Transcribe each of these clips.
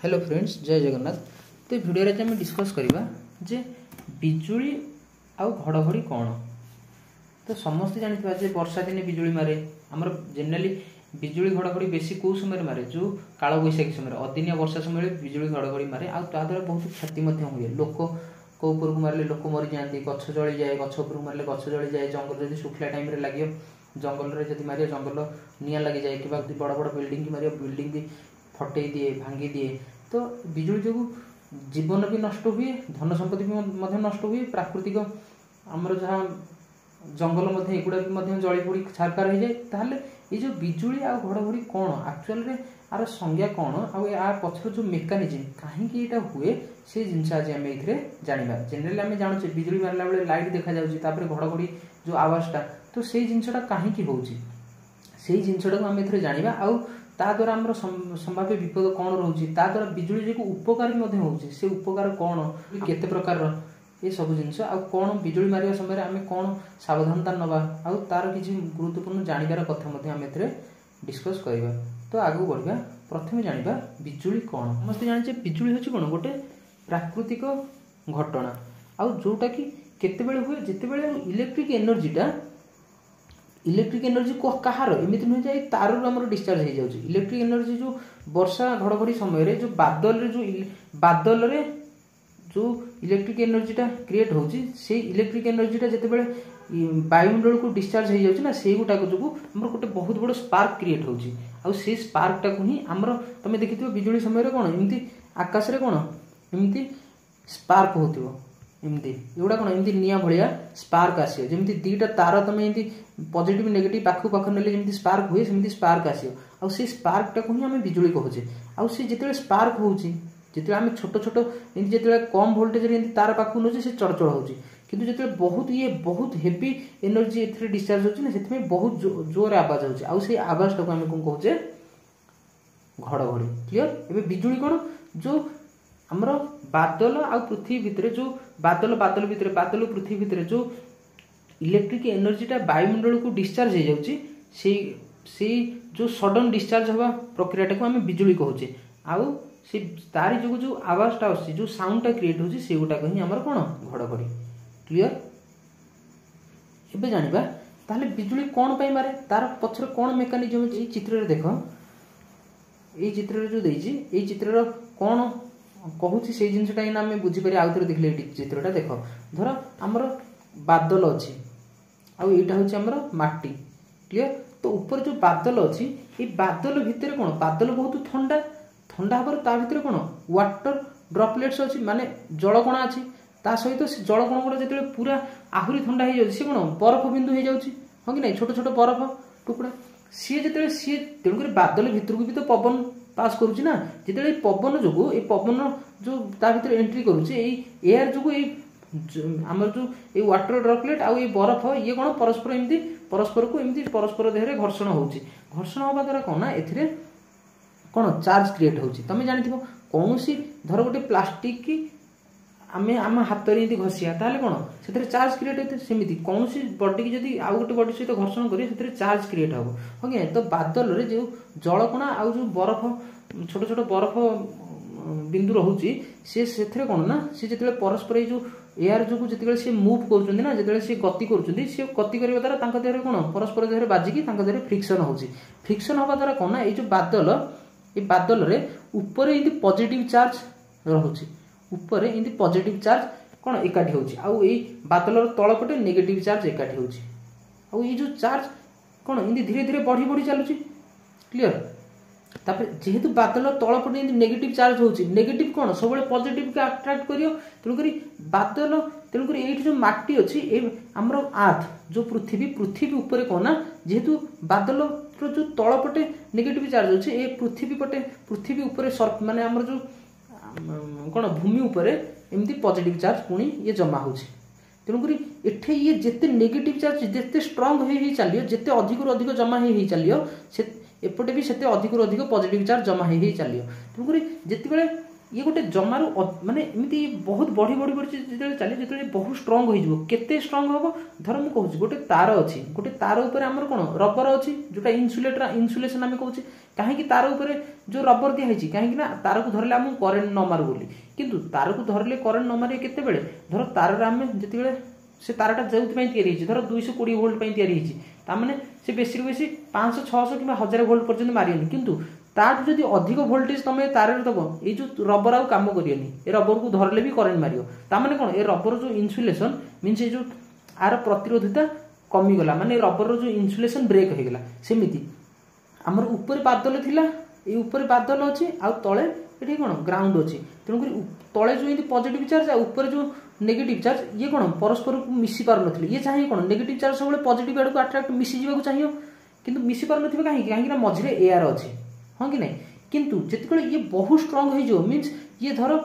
Hello friends, जय जगन्नाथ। तो video रे आम डिस्कस करवा जे बिजुली आउ घड़घड़ी कौन। तो समस्ते जानिथिबा जे वर्षा दिने बिजुली मारे। आमर जनरली बिजुली घड़घड़ी बेसी कौ समय मारे, जो काल बैशाखी समय अदिनिया वर्षा समय बिजुली घड़घड़ी मारे। आ द्वारा बहुत क्षति हुए। लोक को ऊपर को मारे लोक मरी जाती, गछ जली जाए, गछ ऊपर मारे गछ जली जाए, जंगल जब शुखला टाइम लगे जंगल में जब मारे जंगल निआं लगी जाए, कि बड़ बड़ बिल्डिंग की मारे बिल्डिंग भी फटे दिए, भांगी दिए। तो बिजुली जो जीवन भी नष्ट हुए, धन संपत्ति भी नष्ट हुए, प्राकृतिक आमर जहाँ जंगल एगुड़ा भी जली पोड़ी छारकार हो जाए। ताहले ये जो बिजुली आ घड़घड़ी कौन एक्चुअल रे आर संज्ञा कौन आ पछर जो मेकानिजम कहीं यहाँ हुए से जिनस आज आम ये जाना। जेनेली आम जानूचे बिजुली मारला बेले लाइट देखा जाऊँगी, घड़घड़ी जो आवाजटा, तो से जिनटा कहीं हो जिनटा आम ए जाना। आउ ता द्वारा आमर संभाव्य विपद कौन रोचे, ता द्वारा बिजुली जो उपकार भी से उपकार कौन, केते प्रकार ये सब जिनस आ कौन बिजुली मारिया समय आम कौन सावधानता नवा, आ तार किसी गुरुत्वपूर्ण जानवर कथा आम ए डिस्कस करवा। तो आगू बढ़िया, प्रथम जाना बिजुली कौन। समस्त जाने बिजुली हूँ कौन गोटे प्राकृतिक घटना, आउ जोटा कि केतेबेले हुए जितेबेले इलेक्ट्रिक एनर्जीटा इलेक्ट्रिक एनर्जी कହାର एमती नुहे जाए तार आम डिस्चार्ज हो जाए। इलेक्ट्रिक एनर्जी जो वर्षा घड़घड़ी समय जो बादल रे जो इलेक्ट्रिक एनर्जीटा क्रिएट होची, से इलेक्ट्रिक एनर्जीटा जितेबेले वायुमंडल को डिस्चार्ज हो जाए ना, से गुटाक जो आम गोटे बहुत बड़ स्पार्क क्रिएट होची। आउ से स्पार्कटा को ही आमर तुम देखि बिजुली समय कौन एमती आकाश रे कौन एमती स्पार्क होतिबो, एमती एगुड़ा कौन एमती निया भलिया स्पार्क आसियो। जमती दीटा तार तुम एमती पॉजिटिव नेगेटिव पाखु पाख नेले जमती स्पार्क हुए, सेमती स्पार्क आसियो। आउ से स्पार्कटा को ही आम बिजुली कहूचे। आउ से जिते स्पार्क होची, जिते आम छोट छोट एमती जिते कम वोल्टेज रे तार पाखु नौचे से चढ़चढ़ होची, किंतु जिते बहुत हेवी एनर्जी एथरे डिस्चार्ज होची ना, सेतमे बहुत जोर आवाज होची। आउ से आवाजटा को आम कोन कहूचे घड़घड़ी। क्लियर। एबे बिजुली कौन जो आमर बादल आ पृथ्वी भितर जो बादल पृथ्वी भितर जो इलेक्ट्रिक एनर्जीटा वायुमंडल को डिस्चार्ज हो जाउची, से जो सडन डिस्चार्ज हवा प्रक्रियाटा को आम बिजुली कहूचे। आउ से तारी जो आवाजटा आसी, जो साउंडटा क्रिएट होची, से गुटाक ही आमर कौन घड़घड़ी। क्लियर। एबे जानिबा ताहले बिजुली कौन पाई मारे, तार पछर कौन मेकानिजम अछि। चित्र रे देखो, ये चित्र रे जो देइछि, ये चित्र रो कौन कहूची से जिनसटा इन आम बुझी पारे। आउ थोड़े देखले चित्रटा देख, धर आमर बादल अच्छी, आउ एटा होची आमर माटी। क्लियर। तो ऊपर जो बादल अच्छी, ये बादल भितर कौन बादल बहुत ठंडा ठंडा हबार ता भितर कौन वाटर ड्रपलेट्स अच्छी, माने जलकणा अच्छी। ता सहित से जलकण गुड़ा जिते पूरा आहुरी ठंडा हो जाए, सी कौन बरफ बिंदु हो जाए, हाँ कि नहीं, छोट छोट बरफ टुकड़ा। सी जिते सी तेणुक बादल भितर को भी तो पवन पास करुच्ची ना, जिते पवन जो ये पवन जो ता भीतर एंट्री करुच्ची, एयर जो आमर जो ये वाटर ड्रपलेट आउ ये बरफ ये कौन परस्पर एमती परस्पर को एमती परस्पर देहरे घर्षण होउची। घर्षण होबा द्वारा कौन ना एथिरे कौन चार्ज क्रिएट होउची। तुम जानिथिबो कौन सी धर गोटे प्लास्टिक की आमे आम हाथ रे घसिया, ताहले कौन से चार्ज क्रिएट होते, सेमिति कौन सी बॉडी की जदि आउ गोटे बॉडी सहित घर्षण करिए से चार्ज क्रिएट हो। ओके। तो बादल रे जो जलकणा आउ जो बरफ छोट छोट बरफ बिंदु रोचे, से कौन ना सी जिते परस्पर जो एयर जो जिते सी मुव कर ना, जिते सी गति कर गति करने द्वारा देहरे कौन परस्पर देहरे बाजिकी देहरे फ्रिक्शन होची। फ्रिक्शन हवा द्वारा कौन ना ये बादल, ये बादल रे ऊपर ये पॉजिटिव चार्ज रोचे, ऊपर ये पॉजिटिव चार्ज कौन एकाठी होची, आउ ये बादल तलपटे नेगेटिव चार्ज एकाठी होची। आउ ये जो चार्ज कौन ये धीरे धीरे बढ़ी बढ़ी चलुची। क्लियर। तापर जेहेतु बादल तलपटे नेगेटिव चार्ज होची, नेगेटिव कौन सब पॉजिटिव को अट्रैक्ट करियो, तेणुकरी बादल तेणुकरी ये जो माटी अच्छी आमर आर्थ जो पृथ्वी ऊपर कौन ना, जेहेतु बादल जो तलपटे नेगेटिव चार्ज अच्छे, ये पृथ्वी ऊपर माने आमर जो कौन भूमि उपर एमती पॉजिटिव चार्ज पुणी ये जमा होची। तेणुकरी एठे ये जिते नेगेटिव चार्ज जिते स्ट्रंग हो चलियो, जिते अधिक अधिक जमा हो चलियो, एपटे भी सेते अधिक अधिक पॉजिटिव चार्ज जमा हो चलियो। तेणुकरी जितेबाला ये गोटे जमार माने एमती बहुत बढ़ी बढ़ी बढ़ी जो चले जो बहुत स्ट्रंग हो केते स्ट्रंग हम धर मुझे कहूँ गोटे तार अच्छी गोटे तार उपर आम कौन रबर अच्छी जोटा इन्सुलेसन आम कहूँ कहीं तार उपर जो रबर दिखाई कहीं तार को धरले आमको करेन्ट न मारू बोली किंतु तार को धरले करेन्ट न मारे केते बेले धर तार आम जिते से तारटा जो धर 220 वोल्ट ताने से बेसी बेसी 500 600 कि 1000 वोल्ट पर्यटन मारियनि किंतु ताठू जदि अधिक वोल्टेज तुम तार दब ये जो रबर आउ काम करियनि ए रबर को धरले भी करेन्ट मारियो ताने कौन ए रबर जो इन्सुलेसन मीन्स ये जो आर प्रतिरोधिता कमीगला माने रबर जो इन्सुलेसन ब्रेक हो गला सेमिति आमर ऊपर बादल थिला ये ऊपर बादल अच्छी आउ तले ये कौन ग्राउंड अच्छी तेणुक तले जो ये पॉजिटिव चार्ज आ ऊपर जो नेगेटिव चार्ज ये कौन परस्पर को मिसी पार नथिले ये चाहिए कौन नेगेटिव चार्ज सब पॉजिटिव आड़ को अट्राक्ट मिसी जावाक चाहिए किंतु मिसी पार नथिबे कहीं मझिरे एयर अच्छी हाँ कि नहीं किंतु जिते ये बहुत स्ट्रंग हो मीन्स ये धर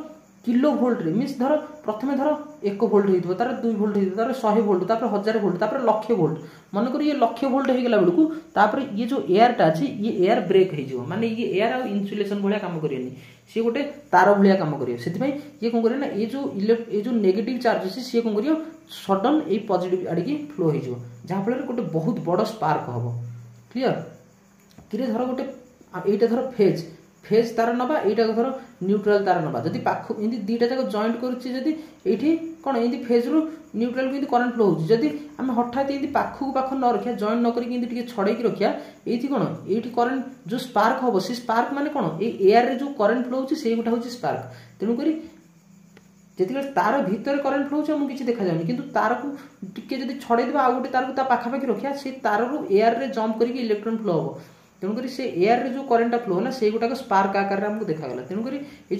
किलो वोल्ट रे मीन्स धर प्रथम धर 1 वोल्ट हो तार 2 वोल्ट हो तार 100 वोल्ट तापर 1000 वोल्ट तापर 1,00,000 वोल्ट मनकर ये 1,00,000 वोल्ट हो गला बेलू तापर ये जो एयरटा अच्छी ये एयर ब्रेक हो माने ये एयर आ इन्सुलेसन भाया काम करेनि सी गोटे तार भाया काम करियो सेति ये कौन करे ना ये जो नेगेटिव चार्ज अच्छी सी कौन करियो सडन ये पॉजिटिव आड़की फ्लो हो जहाँफल गोटे बहुत बड़ स्पार्क हम क्लीयर कि धर गोटे एटा धर फेज तार नबा एटा धर न्यूट्रल तार नबा जदि पाख इनती दीटा जाक जॉइंट करूची जदि एठी कोन इनती फेज रु न्यूट्रल को इनती करंट फ्लो होची जदि हम हठात इनती पाख को पाख न रखिया जॉइंट न करी इनती टिके छड़े की रखिया एठी कोन एठी करंट जो स्पार्क होबो से स्पार्क माने कोन ए एयर रे जो करंट फ्लो होची सेही गोटा होची स्पार्क तेनु करी जेतिले तार भीतर करंट फ्लो होची हम किछि देखा जाउनी किंतु तार को टिके जदि छड़े देबा आ गोटे तार को ता पाखा पाखी रखिया से तार रु एयर रे जंप करी इलेक्ट्रॉन फ्लो होबो तेणुक से एयर रे जो करेन्टा फ्लो है से गोटाक स्पार्क आकार आमको देखा तेणुक ये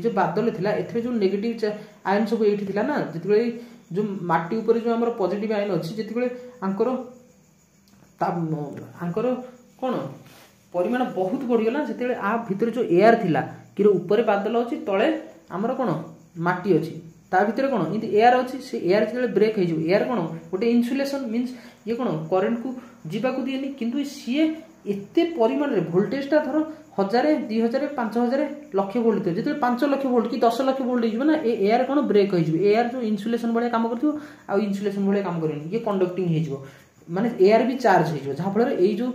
जो बादल थिला एथरे जो नेगेटिव आयन सब ये थिला ना जिते जो माटी ऊपर जो आम पॉजिटिव आयन अच्छी जिते आंकर कौन परिमाण बहुत बढ़ीगला जिते आ भितर जो एयर थिला कि ऊपर बादल अच्छी तले आमर कौन माटी अच्छी ता भितर कौन इनती एयर अच्छी से एयर जो ब्रेक हो एयर कौन गोटे इन्सुलेसन मीन्स ये कौन करेन्ट को जीवाक दिएनि किंतु सीए एते परिमाण रे वोल्टेजटा धर 1000 2000 5000 लक्ष वोल्ट थे जिते 5 लाख वोल्ट कि 10 लाख वोल्ट हो ना ए एयर कौन ब्रेक हो एयर जो इन्सुलेसन भाया काम करथिबो आ इन्सुलेसन भाया काम करेनि ये कंडक्टिंग हो माने एयर भी चार्ज हो जहाँ फल ये जो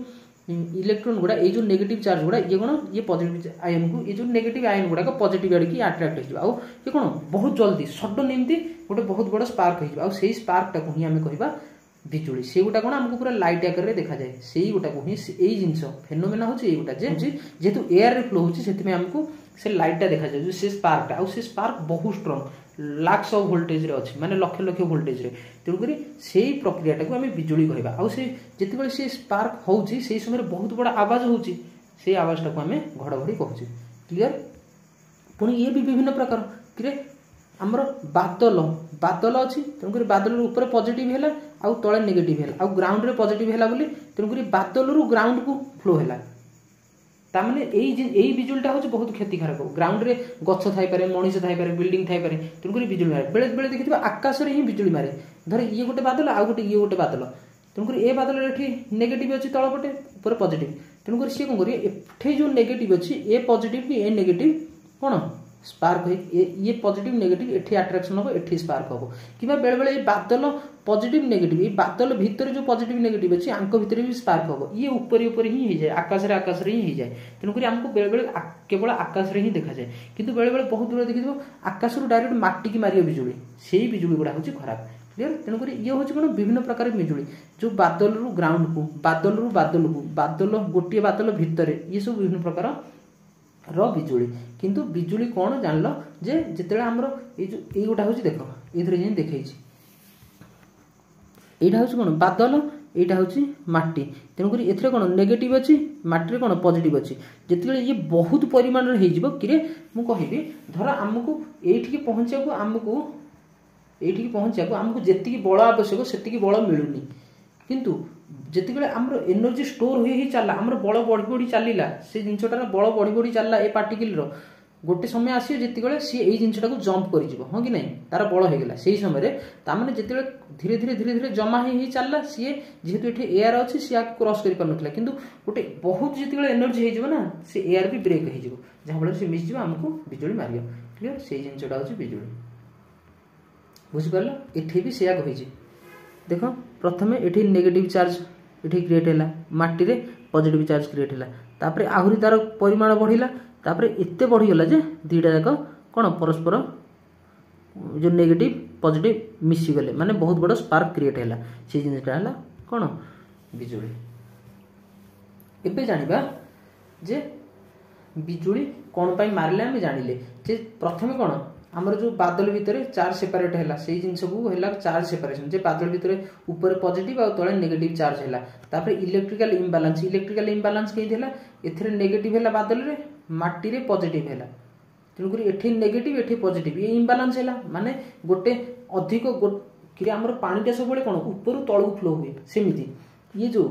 इलेक्ट्रॉन गुड़ा ये जो नेगेटिव चार्ज गुड़ा ये कौन ये पॉजिटिव आयन को ये जो नेगेटिव आयन गुड़ा पॉजिटिव आड़ की अट्राक्ट हो ये कौन बहुत जल्दी सडन एमती गोटे बहुत बड़ स्पार्क हो स्पार्कटा को ही आम कहवा बिजुली से गोटा कौन आमको पूरा लाइट आकार देखा जाए से गोटा को ही जिनस फेनोमेना होची गोटा जेहेतु एयर रे फ्लो होची सेति में हमको से लाइटटा देखा जाए से स्पार्कटा आ से स्पार्क बहुत स्ट्रंग लाक्स ऑफ वोल्टेज रे अछि माने लक्ष लक्ष वोल्टेज रे तेणु करी सेही प्रक्रियाटा को आम बिजुली कहबा आ से जेतेबेले से स्पार्क होची से समय बहुत बड़ा आवाज होची से आवाजटा को आम घड़घड़ी कहूची क्लियर पुणी ये भी विभिन्न प्रकार कि आमर बादल अच्छी तेणुक बादल ऊपर पॉजिटिव है आउ तले नेगेटिव है आउ ग्राउंड रे पॉजिटिव है बोली तेणुक बादल रु ग्राउंड को फ्लो है तामाने एई बिजुलीटा हूँ बहुत क्षतिकारक ग्राउंड रे गछ थाई पारे मनीष थाई पारे बिल्डिंग थाई पारे तेणुक बिजुली मारे बेले बेले देखिथिबा आकाश रे ही बिजुली मारे धर ये गोटे बादल आउ गोटे ये गोटे बादल तेणुक ए बादल एठी नेगेटिव अच्छी तल पटे ऊपर पॉजिटिव तेणुक सी कौन करिए एठी जो नेगेटिव अच्छी ए पॉजिटिव कि ए नेगेटिव कौन स्पार्क ये पॉजिटिव नेगेटिव एठी अट्रैक्शन हम एठी स्पार्क हम कि बेले बेले ये बादल पॉजिटिव नेगेटिव ये बादल भितर जो पॉजिटिव नेगेटिव अच्छी आंक भितर भी स्पार्क हम ये ऊपर ही हो जाए आकाश रे ही जाए तेणुक आमको बेले बेले केवल आकाश रे ही देखा जाए किंतु बेले बेले बहुत दूर देखिए आकाश रु डायरेक्ट माटी की मारियो बिजुली से ही बिजुली गुड़ा हूँ खराब क्लियर तेणुक ये हूँ कौन विभिन्न प्रकार बिजुली जो बादल रु ग्राउंड को बादल गोटे बादल भितर ये सब विभिन्न प्रकार बिजुली किंतु बिजुली कौन जान लो जे जिते आमर ये गोटा हूँ देख ये देखी यहाँ हूँ कौन बादल यहाँ हूँ माटी तेणुक ए कौन नेगेटिव अच्छी माटी कौन पॉजिटिव अच्छी जिते ये बहुत परिमाण कि मुझे धर आमको ये पहुँचा आमको जी बल आवश्यक से बल मिलूनी किंतु जिते आमर एनर्जी स्टोर हो चलला आमर बल बढ़ी बढ़ी चलला से जिनटार बल बढ़ी बढ़ी चलला ए पार्टिकल गोटे समय आसियो जेतिगळे सी एई जिंसटाको जंप करि जिवो हां कि नहीं तार बळ हे गेला सेही समय रे ता माने जेतिगळे धीरे धीरे धीरे धीरे जमा हे चलला सी जेहेतु एठी एयर अछि सी आक क्रॉस करि पर नथला किंतु गोटे बहुत जेतिगळे एनर्जी हे जिवो ना सी एयर भी ब्रेक हे जिवो जहा फल से मिस जिवो हमको बिजुली मारियो क्लियर सेही जिंसटा होछि बिजुली बुझि परलो एठी भी सेया कहि छि देखो प्रथमे एठी नेगेटिव चार्ज एठी क्रिएट हैला माटी रे पॉजिटिव चार्ज क्रिएट हैला तापरे आहुरी तार परिमाण बढ़िला तापरे एते बढ़ी गला जे दीटा जाक कोन परस्पर जो नेगेटिव पॉजिटिव मिसी गले माने बहुत बड़ स्पार्क क्रिएट हैला से जिनिसटा हैला कोन बिजुली एबे जानिबा जे बिजुली कोन पई मारले हम जानिले जे प्रथमे कोन हमर जो बादल भितरे चार्ज सेपरेट हैला सेही जिंस को हैला चार्ज सेपरेशन जे बादल भितरे ऊपर पॉजिटिव आ तळे नेगेटिव चार्ज हैला तापर इलेक्ट्रिकल इम्बालांस केहि देला एथरे नेगेटिव हैला बादल रे माटी रे पॉजिटिव हैला तेनु करी एठी नेगेटिव एठी पॉजिटिव ये इम्बालांस हैला माने गोटे अधिक कि हमर पानीटा सब बळे कोन ऊपर तळु फ्लो हुए सेमिति ये जो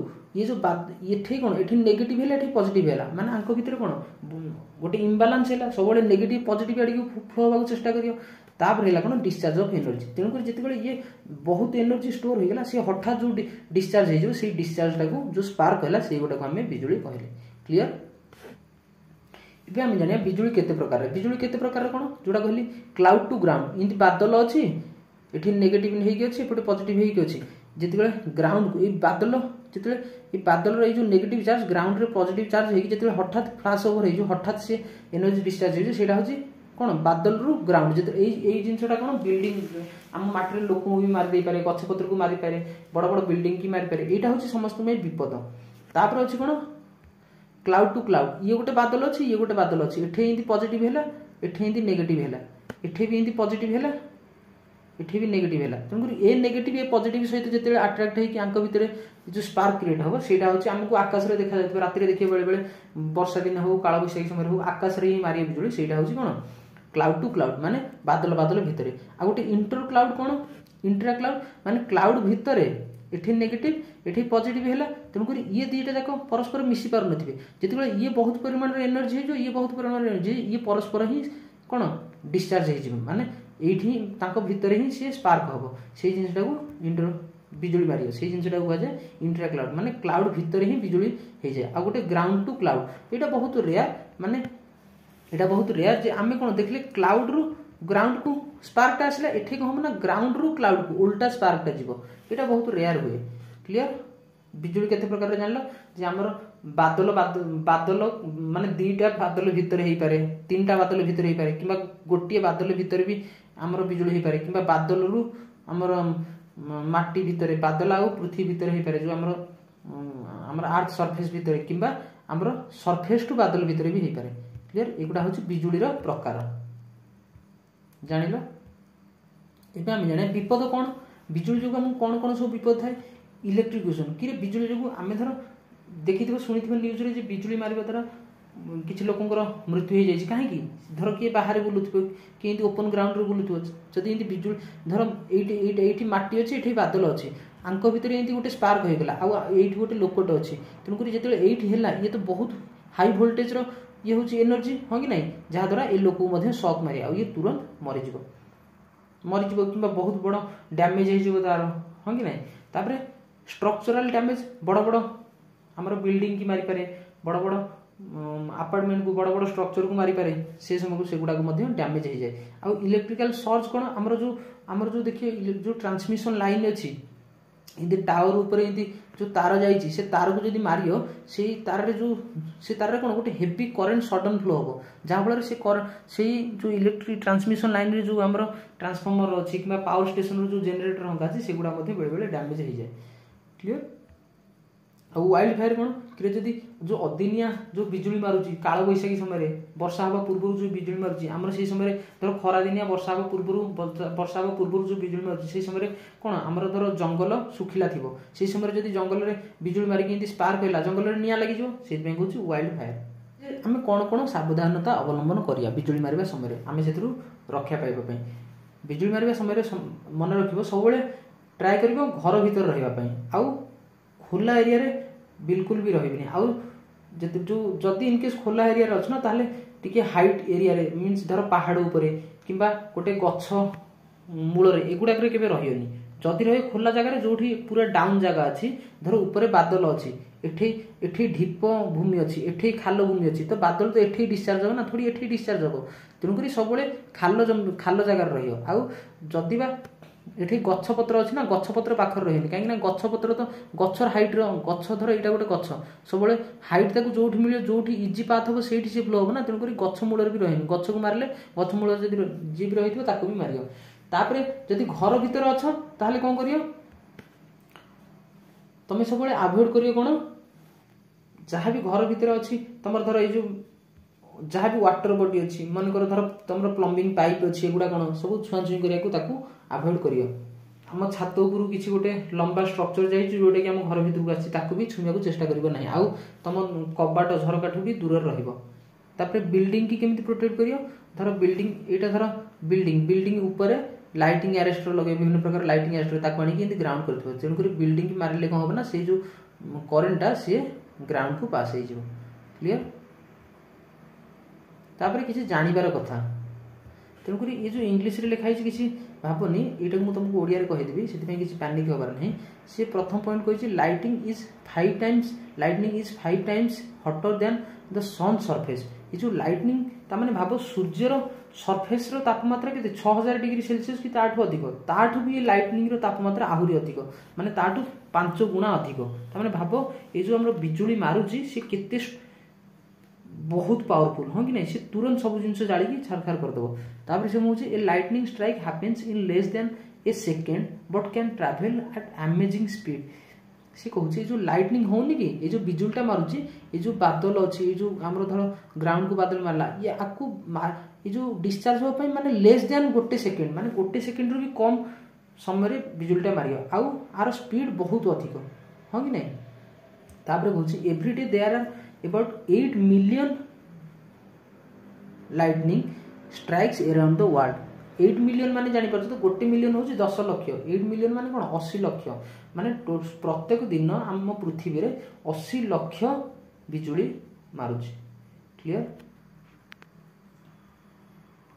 एठी कोन एठी नेगेटिव हैला एठी पॉजिटिव हैला माने आंको भितरे कोन गोटे इम्बालांस हैला सब बळे नेगेटिव पॉजिटिव आडी फ्लो होबा चेष्टा करियो तापर हैला कोन डिस्चार्ज ऑफ एनर्जी तेनु करी जति बळे ये बहुत एनर्जी स्टोर हो गेला से हठात जो डिस्चार्ज हे जो से डिस्चार्ज टाको जो स्पार्क हैला से गोटे को हमें बिजुली कहले क्लियर इबे हम जानिया बिजुली केते प्रकार रे बिजुली केते प्रकार रे कोन जोडा कहली क्लाउड टू ग्राउंड इंति बादल अछि एठी नेगेटिव हेइ अछि एपटे पॉजिटिव हेइ अछि जति बळे ग्राउंड को ए बादल जति बळे ए बादल रे जो नेगेटिव चार्ज ग्राउंड रे पॉजिटिव चार्ज हेइ जति बळे हठात फ्लैश ओवर हेइ जो हठात से एनर्जी डिस्चार्ज हेइ सेटा होछि कोन बादल रु ग्राउंड जति एई जिंसटा कोन बिल्डिंग हम माटी रे लोक को भी मार दे पारे गछ पत्र को मारी पारे बड़ बड़ बिल्डिंग की मारी पारे एटा होछि समस्त में विपद तापर अछि कोन क्लाउड टू क्लाउड ये गोटे बादल अछि ये गोटे बादल अछि एठे इंदी पॉजिटिव हैला एठे इंदी नेगेटिव हैला एठे भी इंदी पॉजिटिव हैला एठे भी नेगेटिव हैला तंगुर ए नेगेटिव ए पॉजिटिव सहित जते अट्रैक्ट हे कि आंक भितरे जो स्पार्क क्रिएट हो सेटा होछि हमको आकाश रे देखा जाय राति रे देखिए बेले बेले वर्षा दिन हो काळ बैसाखी समय हो आकाश रे ही मारिए बिजुली सेटा होछि कोन क्लाउड टू क्लाउड माने बादल बादल भितरे आ गोटे इंटर क्लाउड कोन इंट्रा क्लाउड माने क्लाउड भितरे एठी नेगेटिव एठी पॉजिटिव हैला तनकरी ये दीटा जाक परस्पर मिसी पार नथिबे जति ये बहुत परिमाण रे एनर्जी जो ये बहुत परिमाण रे एनर्जी ये परस्पर ही कोन डिस्चार्ज हे जिवो माने एठी ताको भितरे ही से स्पार्क होबो से जिंसटा को इंटर बिजुली मारियो से जिंसटा को आजे इंट्रा क्लाउड माने क्लाउड भितरे ही बिजुली हे जाय आ गोटे ग्राउंड टू क्लाउड एटा बहुत रेयर माने एटा बहुत रेयर जे आमे कोन देखले क्लाउड रु ग्राउंड को स्पार्क आसला एठी कहम ना ग्राउंड रु क्लाउड को उल्टा स्पार्क जीवो एटा बहुत रेयर हुए क्लियर बिजुली केते प्रकार रे जानलो जे हमर बादल बादल माने दीटा बादल भीतर हेई पारे तीनटा बादल भीतर हेई पारे किबा गोटिए बादल भीतर भी हमर बिजुली हेई पारे किबा बादल रु हमर माटी भीतर बादल आ पृथ्वी भीतर हेई पारे जो हमर अर्थ सरफेस भीतर किबा हमर सरफेस टू बादल भीतर भी हेई पारे क्लियर एगुडा होछि बिजुली रो प्रकार जानिलो एबे हम जाने विपद कोन बिजुली जो हम कोन कोन सब विपद थाए इलेक्ट्रिफिकेशन कि बिजुली जो आमे धर देखिथिबो सुनिथिबो न्यूज रे जे बिजुली मारिबा द्वारा किछि लोकंकर मृत्यु हो जाय छै काहे कि धर के बाहर बुलुथिबो कि इंदी ओपन ग्राउंड रे बुलुथिबो जदी इंदी बिजुली धर एठी माटी अछि एठी बादल अछि आंको भीतर इंदी गोटे स्पार्क हो गेला आ एठी गोटे लोकट अछि तनु करी जेते एठी हैला ये तो बहुत हाई वोल्टेज रो ये होछि एनर्जी हो कि नहीं जहा द्वारा ए लोक मध्ये शॉक मारि आ ये तुरंत मरि जिवो किबा बहुत बड़ डैमेज हे जिवो तार हो कि नहीं तापरे स्ट्रक्चरल डैमेज बड़ बड़ हमर बिल्डिंग की मारि पारे बड़ बड़ अपार्टमेंट को बड़ बड़ स्ट्रक्चर को मारि पारे से समय को सेगुडा को मध्ये डैमेज हे जाय आ इलेक्ट्रिकल सर्ज कोन हमर जो देखिए जो ट्रांसमिशन लाइन अछि इंदी टावर ऊपर इंदी जो तार जाईची से तार को जदी मारियो से तार रे कोन गोटे हेवी करंट सडन फ्लो होबो जहा फल से जो इलेक्ट्रिक ट्रांसमिशन लाइन रे जो हमर ट्रांसफार्मर अछि किबा पावर स्टेशन रो जो जनरेटर होगा अछि सेगुडा मध्ये बेले बेले डैमेज हे जाय क्लियर आ वाइल्ड फायर कोन कि जदी जो अदिनिया जो बिजुली मारुची काळ बैसाखी समय रे वर्षा हबा पूर्व जो बिजुली मारुची हमर से समय रे धर खरा दिनिया वर्षा हबा पूर्व जो बिजुली मारुची से समय रे कोन हमर धर जंगल सुखिला थिबो से समय रे जदी जंगल रे बिजुली मारि कि स्पार्क होला जंगल रे निया लागि जो से बें होची वाइल्ड फायर हमें कोन सावधानता अवलंबन करिया बिजुली मारिबा समय रे हमें सेतरु रक्षा पाइबा पई बिजुली मारिबा समय रे मन रखिबो सब बेले ट्राई करिबो घर भीतर रहिबा पई आउ खुला एरिया रे बिल्कुल भी रहिबनी आउ जति जो जति इनकेस खोला एरिया रे अछि ना ताले टिके हाइट एरिया रे मीन्स धर पहाड़ उपरे किंबा गोटे गछ मूल एगुड़ाक केवे रही जदि रही खोला जगह जो पूरा डाउन जगह अच्छी धर ऊपर बादल अच्छी एठी ढीप भूमि अच्छी एठी खाल भूमि अच्छी तो बादल तो एठी डिस्चार्ज हो ना थोड़ी एठी डिस्चार्ज हो तेणुक सब खाल जगार रही बा एठी गछपत्र अच्छी ना गछपत्र पाखर रही कहीं गछपत्र तो गछर हाइट गछ धर यहाँ गोटे गछ सब हाइट जो मिले जो इजी पाथ हम से फ्लो हम ना तेणुक गछ मूल भी रही गछ को मारे गछ मूल जी भी रही भी मार तापर जदि घर भितर अछ ताहले कौन करियो तुम सब आभोड करियो कौन जहाँ भी घर भितर अच्छी तुम धर ये जहाँ भी वाटर बॉडी अच्छी मन कर धर तुम प्लम्बिंग पाइप अच्छी एगुड़ा कौन सब छुआ छुई करने आभोड करियो आम छात उपर किसी गोटे लंबा स्ट्रक्चर जाइए जोटा कि आम घर भितर आसी भी छुआ चेष्टा करियो नहीं आउ तुम कबाट झरका ठू भी दूर रहिबो बिल्डिंग की केमिति प्रोटेक्ट करियो धर बिल्डिंग एटा धर बिल्डिंग ऊपर लाइटिंग एरेस्टर लगे विभिन्न प्रकार लाइटिंग एरेस्टर ताको आनी कि ग्राउंड करथिबो तेणुकर बिल्डिंग की मारिले कौन हम ना से जो करेन्टा सी ग्राउंड को पास हो क्लियर तापर किसी जानिबार कथा तेणुकर ये जो इंग्लिश रे लिखाई किसी भावनी यहाँ मुझे तुमको ओडिया रे कहीदेवी से किसी पैनिक हबार नहीं सी प्रथम पॉइंट कही लाइटिंग इज 5 टाइम्स हटर देन द सन सरफेस ये जो लाइटनिंग ताने भाव सूर्यर सरफेस रो तापमात्रा के 6000 डिग्री सेल्सियस कि ताठू अधिक ताठू भी लाइटनिंग रो तापमात्रा आहुरी अधिक माने ताठू 5 गुणा अधिक ताने भाव ये जो हमरो बिजुली मारुची सी केते बहुत पावरफुल हाँ कि नहीं सी तुरंत सब जिन जाड़ी छारखार करदेव तापर से मुझे a lightning strike happens in less than a second but can travel at amazing speed सी कहूँ जो लाइटनिंग होनी कि ये जो बिजुलटा मारुची ये जो बादल अच्छी ये जो आम धर ग्राउंड को बादल मारला ये आपको ये जो डिस्चार्ज होगा माने लेस देन गोटे सेकेंड माने गोटे सेकेंड रू भी कम समय बिजुलटा मारियो आउ आर स्पीड बहुत अधिक हाँ कि नहीं तापर कहूँ every day there are about 8 million lightning strikes around the world 8 million माने जानी पारछ तो गोटे मिलियन हो 10 लाख 8 मिलियन माने कोन 80 लाख माने प्रत्येक दिन हम पृथ्वी रे 80 लाख बिजुली मारुछ क्लियर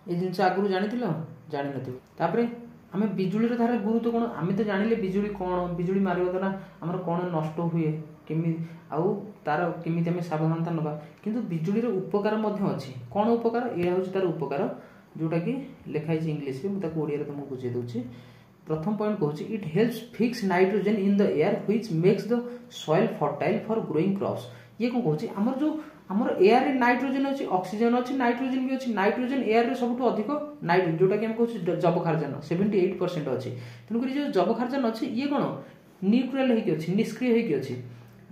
ए जिंस आगु जानिथिलो जानि नथिबो तापरे आमे बिजुली धार गुरुत्व कोन आमे तो जानिले बिजुली कोन बिजुली मारिबो द्वारा हमर कोन नष्ट हुए केमि आउ तार केमि आमे सावधानता नबा किंतु बिजुली रो उपकार मध्य अछि कोन उपकार ए होछि तार उपकार जोटा कि लिखाई इंग्लिश में मुझे ओडिया तुमको बुझे दूसरी प्रथम पॉइंट कहूँ it helps fix nitrogen in the air which makes the soil fertile for growing crops ये कौन कहूँ आमर जो आमर एयर रे नाइट्रोजन अच्छी ऑक्सीजन अच्छी नाइट्रोजन भी अच्छी नाइट्रोजन एयर रे सब अधिक नाइट्रोजन जोटा कि कहूँ जबखार्जन 78% अच्छी तेणुक जो जबखार्जन अच्छी ये कौन न्यूट्राल होगी निष्क्रिय होगी अच्छी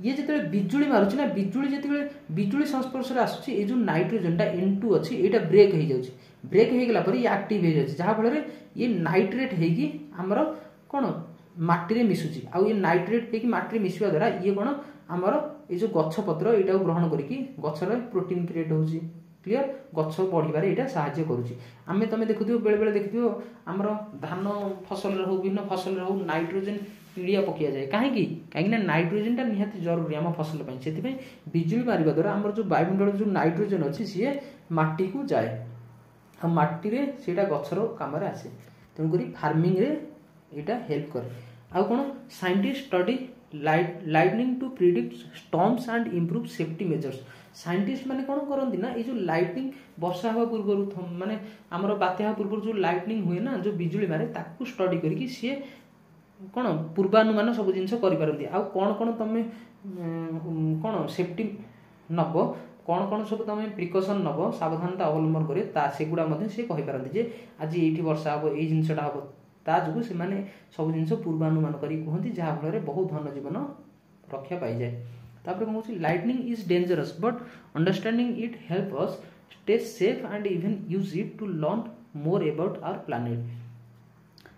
ये जिते बिजुली मारुची ना बिजुली जिते बिजुली संस्पर्श आसूँ ये जो नाइट्रोजन N2 अच्छी यहाँ ब्रेक हो जाऊँगी ब्रेक हो गला ये एक्टिव हो जाए जहाँ फल ये नाइट्रेट होगी आमर कौन माटी मिशुची आउ ये नाइट्रेट होगी माटी मिसवा द्वारा ये कौन आमर ये जो गछपत्र यहाँ ग्रहण करके गचर प्रोटीन क्रिएट हो क्लियर गछ बढ़िबार यहाँ साहाय्य करुच्ची आम तुम देखुव बेले बेले देखियो आमर धान फसल हो विभिन्न फसल हो नाइट्रोजन पीड़िया पकिया जाए कहीं नाइट्रोजन निहाती जरूरी आम फसल से बिजुली मारिबा द्वारा आमर जो वायुमंडल जो नाइट्रोजन अच्छी सी माटी को जाए आ माटी रे सेटा गछर काम आसे तेणुक फार्मिंग रे यहाँ हेल्प करे आ कौन scientist study lightning to predict storms and improve safety measures scientist माने कौन करती ना ये जो लाइटनिंग वर्षा हवा पूर्व माने आमर बात्या पूर्व जो लाइटनिंग हुए ना जो बिजुली मारे ताकू स्टडी करके सी कौन पूर्वानुमान सब जिन कौन कौन तुम कौन सेफ्टी नब कौन कौन सब तुम प्रिकसन नब सावधानता अवलंबन करे सेगुड़ा सी कहीपारती आज ये वर्षा हम ये जिनसा हम ता जो से सब जिन पूर्वानुमान करी कहती जहाँ फल बहुत धन जीवन रक्षा पाई जाए तापर कहूँ lightning is dangerous but understanding it help us stay safe and even use it to learn more about our planet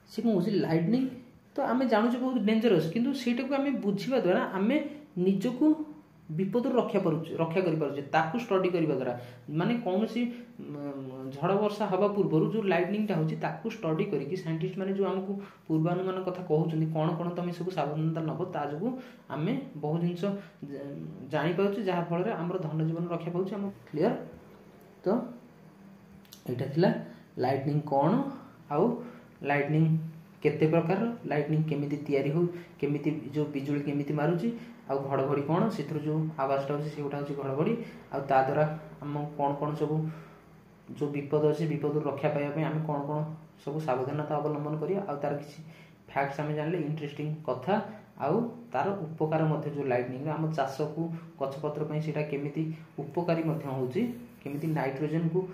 सी कहूँ लाइटनिंग तो आम जानूचे बहुत डेंजरस किंतु सेटा को आम बुझा द्वारा आम निजको विपद रक्षा कर स्टडी करने द्वारा माने कौन सी झड़ वर्षा हवा पूर्व जो लाइटनिंगटा होती स्टडी करके साइंटिस्ट माने जो आमको पूर्वानुमान कथा कहते कौन कौन तुम सब सावधानता नब ता जो आम बहुत जिन जापर जहाँफल आम धन जीवन रक्षा पाऊँ आम क्लीयर तो एटा थिला लाइटनिंग कौन आउ लाइटनिंग केते प्रकार लाइटनिंग केमिति तयारी हो केमिति जो बिजुली केमिति मारुची आ घड़घड़ी कौन से जो आवाजटा होची सेटा होची घड़घड़ी आ ता द्वारा हम कौन कौन सब जो विपद अच्छे विपद रक्षा पाइबा आम कौन कौन सब सावधानता अवलंबन करिया आ तार किसी फैक्ट्स आम जानले इंटरेस्टिंग कथा आउ तार उपकार मध्य जो लाइटनिंग आम चाष को गछपत्र सेटा केमिति उपकारी मध्य होची केमिति नाइट्रोजन को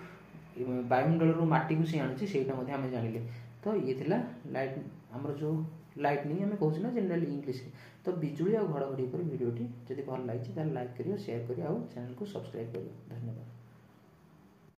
वायुमंडल माटी को सी आनुची सेटा मध्य आम जानिले तो ये थिला लाइट आमर जो लाइटनिंग आम कहूँ ना जनरली इंग्लिश तो बिजुली और घड़घड़ी पर वीडियोटी जब भल लगी लाइक करियो शेयर करियो और चैनल को सब्सक्राइब करियो धन्यवाद।